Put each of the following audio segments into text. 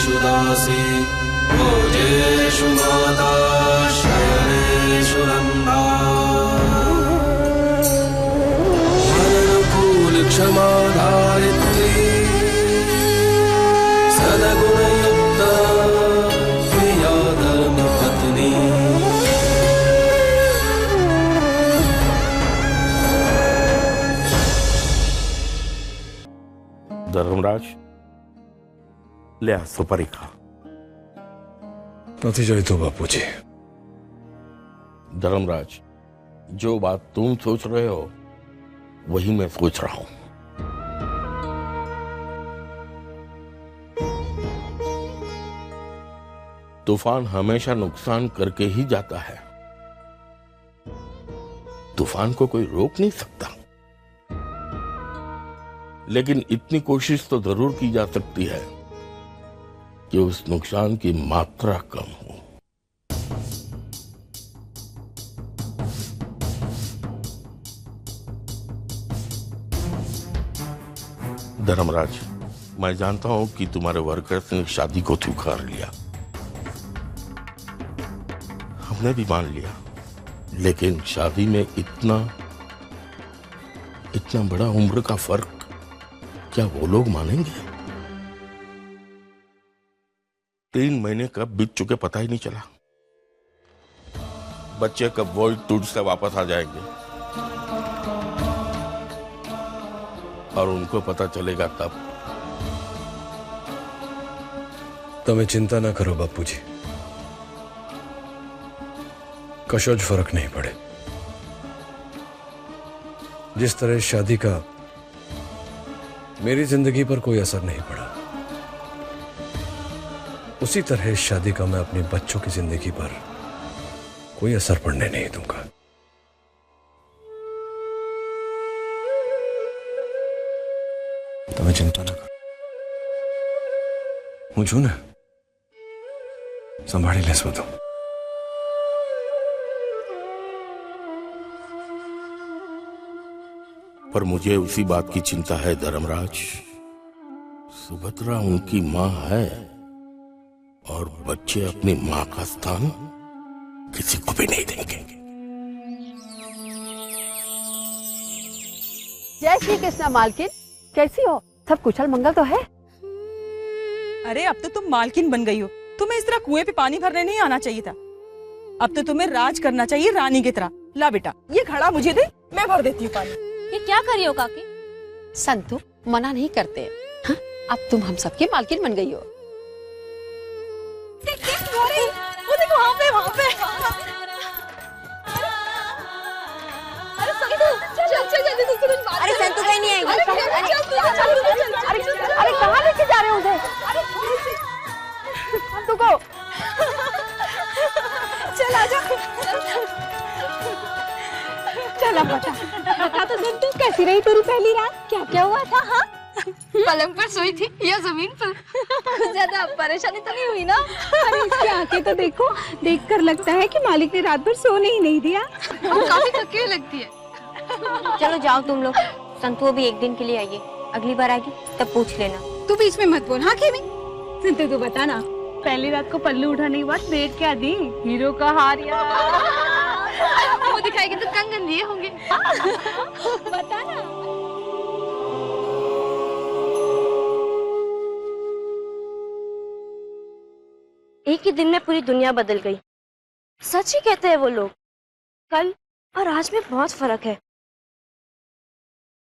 सर्वेषु दासी भोजेषु माता शयनेषु रन्धा वरनुकूल क्षमा धारित्री सद्गुणयुक्ता प्रिया धर्मपत्नी। धर्मराज ले आ सुपारी खा। નથી જોઈતું બાપુજી। धर्मराज, जो बात तुम सोच रहे हो वही मैं सोच रहा हूं। तूफान हमेशा नुकसान करके ही जाता है। तूफान को कोई रोक नहीं सकता, लेकिन इतनी कोशिश तो जरूर की जा सकती है कि उस नुकसान की मात्रा कम हो। धर्मराज, मैं जानता हूं कि तुम्हारे वर्कर्स ने शादी को स्वीकार लिया, हमने भी मान लिया, लेकिन शादी में इतना बड़ा उम्र का फर्क क्या वो लोग मानेंगे? 3 महीने कब बीत चुके पता ही नहीं चला। बच्चे कब वर्ल्ड टूर से वापस आ जाएंगे और उनको पता चलेगा तब। તમે चिंता ना करो बापूजी, कशो ज फर्क नहीं पड़े। जिस तरह शादी का मेरी जिंदगी पर कोई असर नहीं पड़ा, उसी तरह इस शादी का मैं अपने बच्चों की जिंदगी पर कोई असर पड़ने नहीं दूंगा। તમે चिंता ना करो, હું છું ને, સંભાળી લેશ બધું। पर मुझे उसी बात की चिंता है धर्मराज, सुभद्रा उनकी मां है और बच्चे अपनी मां का स्थान किसी को भी नहीं देंगे। जय श्री कृष्ण मालकिन, कैसी हो? सब कुशल मंगल तो है? अरे अब तो तुम मालकिन बन गई हो, तुम्हें इस तरह कुएं पे पानी भरने नहीं आना चाहिए था। अब तो तुम्हें राज करना चाहिए रानी की तरह। ला बेटा, ये घड़ा मुझे दे, मैं भर देती हूँ पानी। ये क्या कर रही हो काकी? संतु मना नहीं करते। हाँ? अब तुम हम सबकी मालकिन बन गई हो। वो देखो वहाँ पे। अरे संतु कहीं नहीं आएगी। अरे कहाँ लेके जा रहे हो उधर? संतु को चल आजा। चला बता तो संतु, कैसी रही तेरी पहली रात? क्या क्या हुआ था? हाँ, पलंग पर सोई थी या जमीन पर? ज्यादा परेशानी तो नहीं हुई ना? अरे इसकी आंखें तो देखो, देखकर लगता है कि मालिक ने रात भर सोने ही नहीं दिया। काफी थकी हुई लगती है। चलो जाओ तुम लोग, संतु भी एक दिन के लिए आइए, अगली बार आएगी तब पूछ लेना। तू बीच में मत बोल। हाँ खेमी, संतु तू बता ना, पहली रात को पल्लू उठाने के बाद वेट क्या दी? हीरो का हार या वो दिखाएगी तो कंगन दिए होंगे। बता ना। एक ही दिन में पूरी दुनिया बदल गई। सच ही कहते हैं वो लोग। कल और आज में बहुत फर्क है।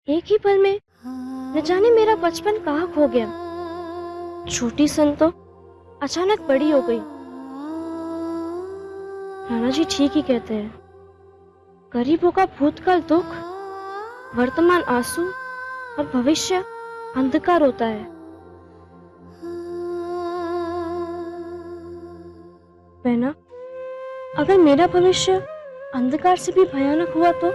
एक ही पल में न जाने मेरा बचपन कहाँ खो गया। छोटी संतो अचानक बड़ी हो गई। नाना जी ठीक ही कहते हैं, गरीबों का भूतकाल दुख, वर्तमान आंसू और भविष्य अंधकार होता है। बहना, अगर मेरा भविष्य अंधकार से भी भयानक हुआ तो?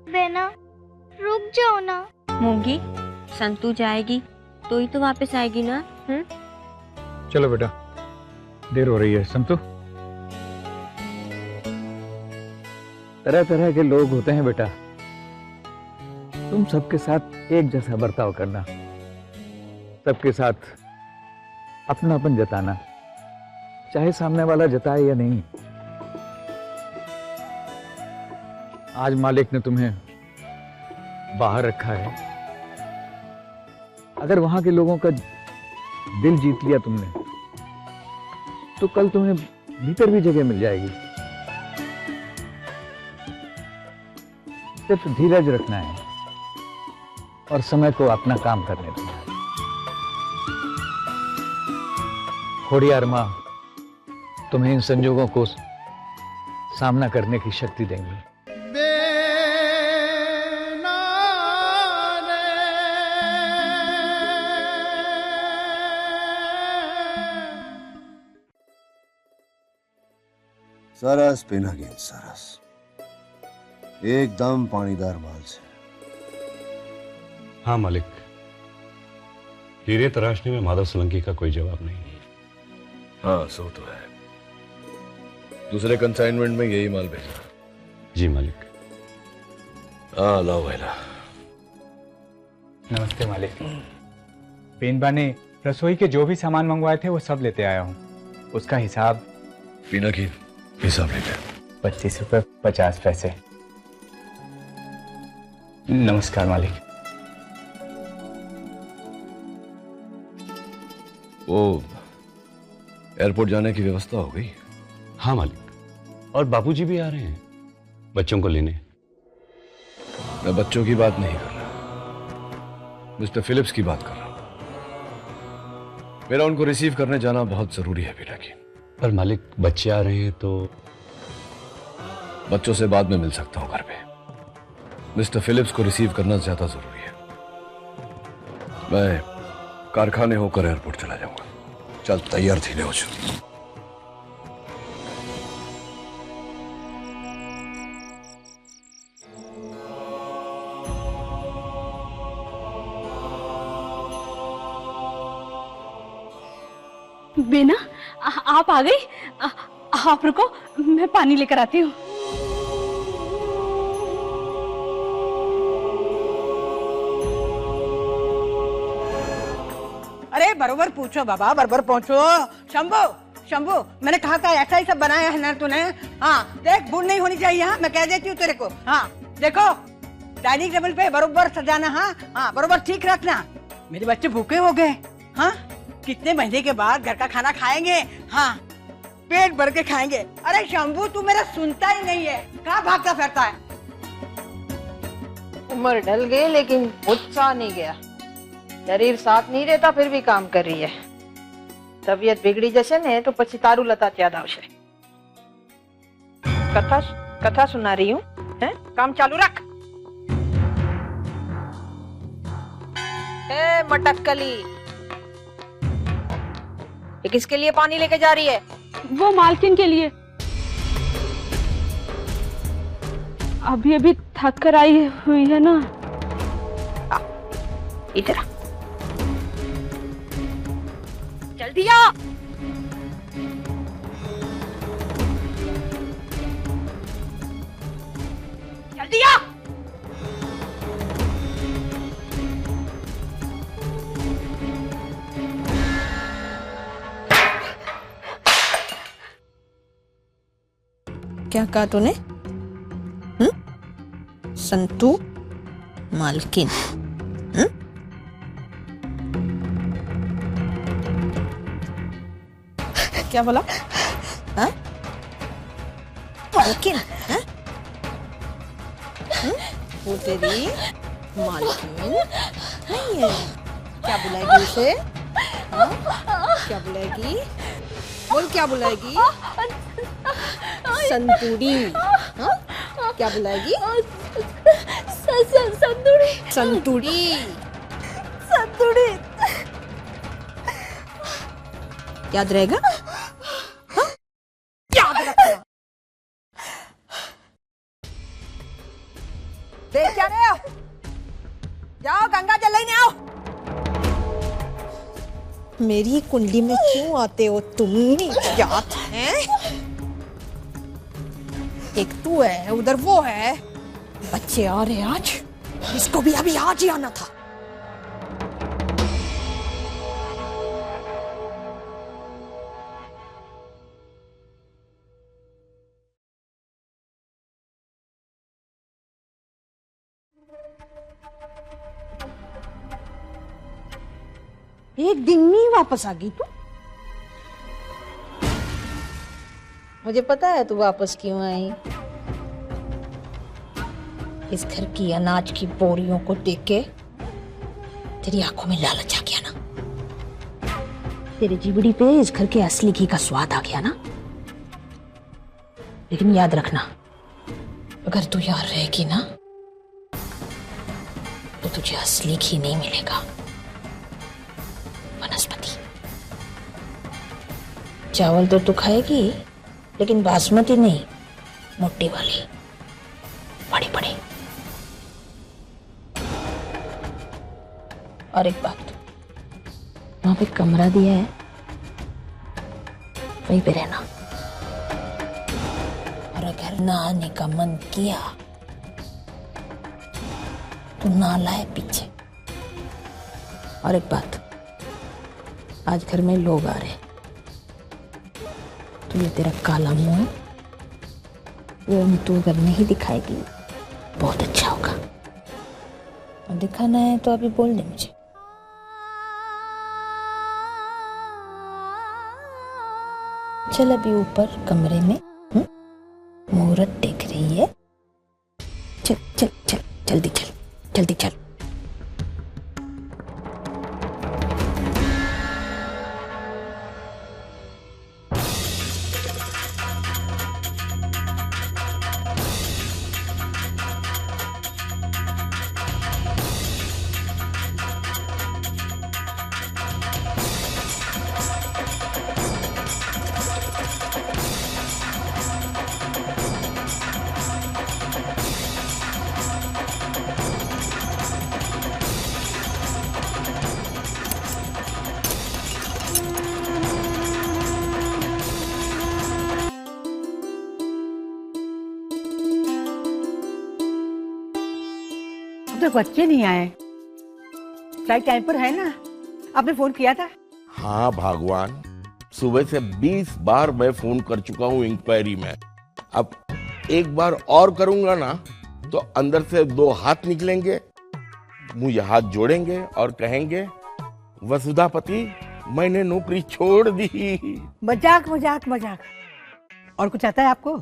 बेना, रुक जाओ ना। मूंगी, संतू जाएगी तो ही तो वापस आएगी ना। चलो बेटा, देर हो रही है। संतु, तरह तरह के लोग होते हैं बेटा, तुम सबके साथ एक जैसा बर्ताव करना, सबके साथ अपनापन जताना, चाहे सामने वाला जताए या नहीं। आज मालिक ने तुम्हें बाहर रखा है, अगर वहां के लोगों का दिल जीत लिया तुमने तो कल तुम्हें भीतर भी जगह मिल जाएगी। सिर्फ धीरज रखना है और समय को अपना काम करने देना है। खोड़ियार मां तुम्हें इन संजोगों को सामना करने की शक्ति देंगी। सरस पिनाकिन सरस, एकदम पानीदार माल से। हाँ मालिक, हीरे तराशने में माधव सोलंकी का कोई जवाब नहीं है। हाँ सो तो है, दूसरे कंसाइनमेंट में यही माल भेजना। जी मालिक। हाँ लाओ भैला। नमस्ते मालिक। पेनबा ने रसोई के जो भी सामान मंगवाए थे वो सब लेते आया हूँ, उसका हिसाब। पिनाकिन हिसाब लेते हैं। 25 रुपए 50 पैसे। नमस्कार मालिक। वो एयरपोर्ट जाने की व्यवस्था हो गई? हाँ मालिक, और बाबूजी भी आ रहे हैं बच्चों को लेने। मैं बच्चों की बात नहीं कर रहा, मिस्टर फिलिप्स की बात कर रहा हूं। मेरा उनको रिसीव करने जाना बहुत जरूरी है पिनाकिन। पर मालिक, बच्चे आ रहे हैं तो। बच्चों से बाद में मिल सकता हूं घर पे, मिस्टर फिलिप्स को रिसीव करना ज्यादा जरूरी है। मैं कारखाने होकर एयरपोर्ट चला जाऊंगा। चल तैयार थी ले। बेना, आप आ गई? आप रुको, मैं पानी लेकर आती हूँ। अरे बरोबर पूछो बाबा, बरोबर पहुँचो। शंभू शंभू, मैंने कहा था ऐसा ही सब बनाया है ना तूने। हाँ देख, भूल नहीं होनी चाहिए। हाँ मैं कह देती हूँ तेरे को। हाँ देखो, डाइनिंग टेबल पे बरोबर सजाना। हाँ बरोबर ठीक रखना। मेरे बच्चे भूखे हो गए। हाँ कितने महीने के बाद घर का खाना खाएंगे। हाँ पेट भर के खाएंगे। अरे शंभू, तू मेरा सुनता ही नहीं है, कहाँ भागता फिरता है। उम्र ढल गई लेकिन उत्साह नहीं गया। शरीर साथ नहीं रहता फिर भी काम कर रही है। तबीयत बिगड़ी जैसे ने तो पछी तारू लता याद आवशे। कथा सुना रही हूँ, काम चालू रख। ए मटकली, ये किसके लिए पानी लेके जा रही है? वो मालकिन के लिए। अभी अभी थक कर आई हुई है ना। इधर आ, जल्दी आ। जल्दी आ। क्या कहा तूने? संतू मालकिन? क्या बोला? हाँ? मालकिन? हाँ? वो तेरी मालकिन नहीं है। क्या बुलाएगी उसे? हाँ? क्या बुलाएगी? बोल, क्या बुलाएगी? संतूरी। हाँ? क्या बुलाएगी? संतूरी। संतूरी। संतूरी। याद रहेगा? हाँ? याद रखना। देख क्या रहे हो? जाओ गंगा जल लेने आओ। मेरी कुंडी में क्यों आते हो तुम? जात हैं? एक तू है, उधर वो है। बच्चे आ रहे आज, इसको भी अभी आज ही आना था। एक दिन में ही वापस आ गई तू? मुझे पता है तू वापस क्यों आई। इस घर की अनाज की बोरियों को देख के तेरी आंखों में लालच आ गया ना। तेरी जीवड़ी पे इस घर के असली घी का स्वाद आ गया ना। लेकिन याद रखना, अगर तू यहाँ रहेगी ना तो तुझे असली घी नहीं मिलेगा, वनस्पति। चावल तो तू खाएगी, लेकिन बासमती नहीं, मोटी वाली, बड़े बड़े। और एक बात, वहां पे कमरा दिया है, वहीं पे रहना। और अगर ना आने का मन किया तो ना लाए पीछे। और एक बात, आज घर में लोग आ रहे, तो ये तेरा काला मुंह वो तू अगर नहीं दिखाएगी बहुत अच्छा होगा। और दिखाना है तो अभी बोल दे मुझे। चल अभी ऊपर कमरे में मुहूर्त देख रही है। चल चल चल जल्दी चल, जल्दी चल। तो बच्चे नहीं आए, फ्लाइट टाइम पर है ना? आपने फोन किया था? हाँ भगवान, सुबह से 20 बार मैं फोन कर चुका हूँ इंक्वायरी में। अब एक बार और करूंगा ना तो अंदर से 2 हाथ निकलेंगे, मुझे हाथ जोड़ेंगे और कहेंगे वसुधापति मैंने नौकरी छोड़ दी। मजाक मजाक मजाक। और कुछ आता है आपको?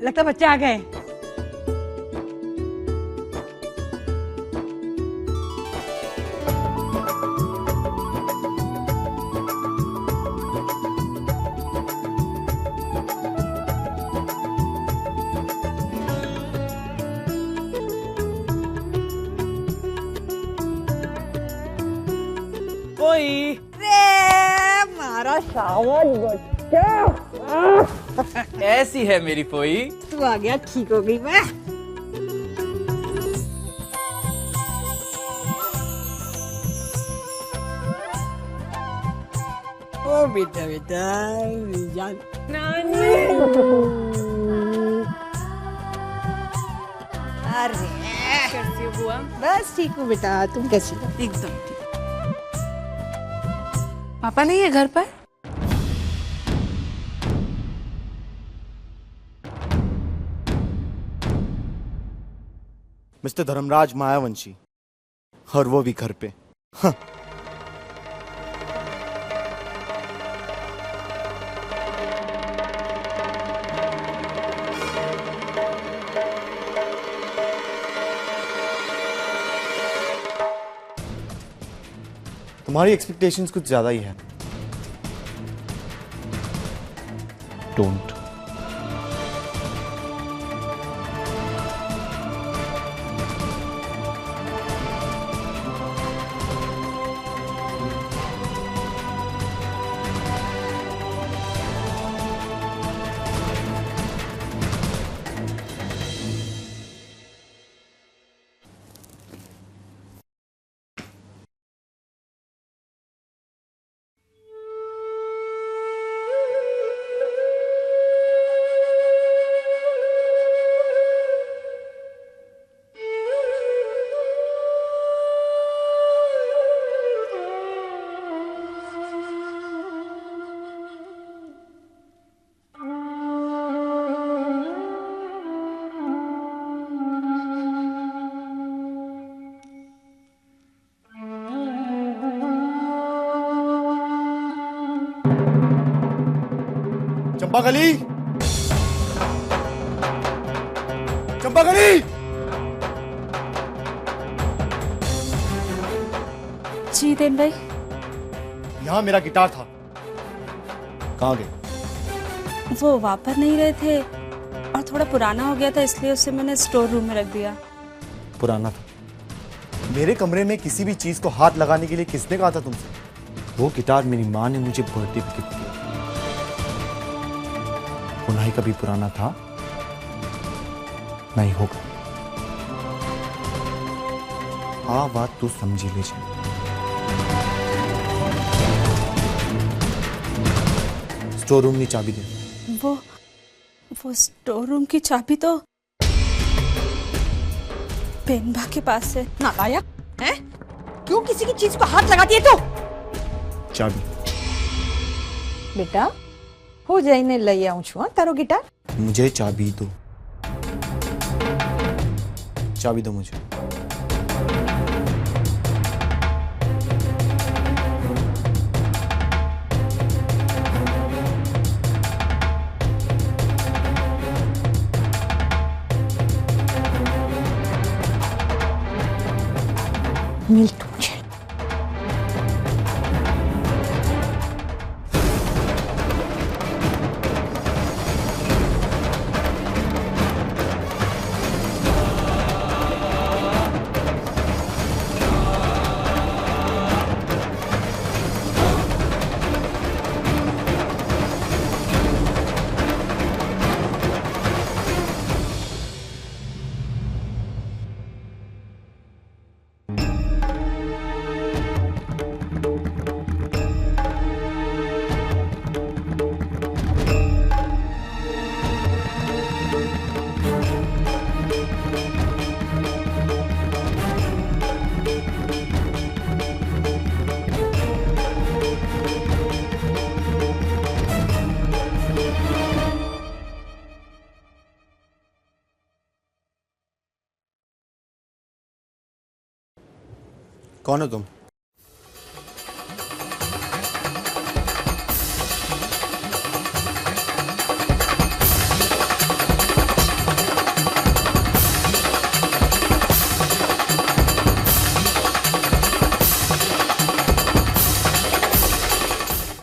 लगता बच्चे आ गए। ओए रे मारा सावन बच्चा। कैसी है मेरी पोई? तू आ गया, ठीक हो गई मैं। ओ बेटा बेटा जान नानी। अरे कैसी हो बुआ? बस ठीक हूँ बेटा, तुम कैसी हो? एकदम ठीक। पापा नहीं है घर पर? मिस्टर धर्मराज मायावंशी, और वो भी घर पे। हाँ। तुम्हारी एक्सपेक्टेशंस कुछ ज्यादा ही है। डोंट। चंपाकली, चंपाकली। जी देन भाई। यहाँ मेरा गिटार था, कहाँ गए? वो वापर नहीं रहे थे और थोड़ा पुराना हो गया था, इसलिए उसे मैंने स्टोर रूम में रख दिया। पुराना था? मेरे कमरे में किसी भी चीज को हाथ लगाने के लिए किसने कहा था तुमसे? वो गिटार मेरी माँ ने मुझे बर्थडे पे गिफ्ट किया। पुनः ही कभी पुराना था नहीं होगा। बात तू समझी ले जाए। स्टोर रूम की चाबी दे। वो स्टोर रूम की चाबी तो पेनबा के पास है। नालायक हैं? क्यों किसी की चीज को हाथ लगाती है तू? चाबी बेटा हो जाए ने लई आऊं छू तारो गिटार। मुझे चाबी दो, चाबी दो मुझे। मिल तुझे। कौन हो तुम?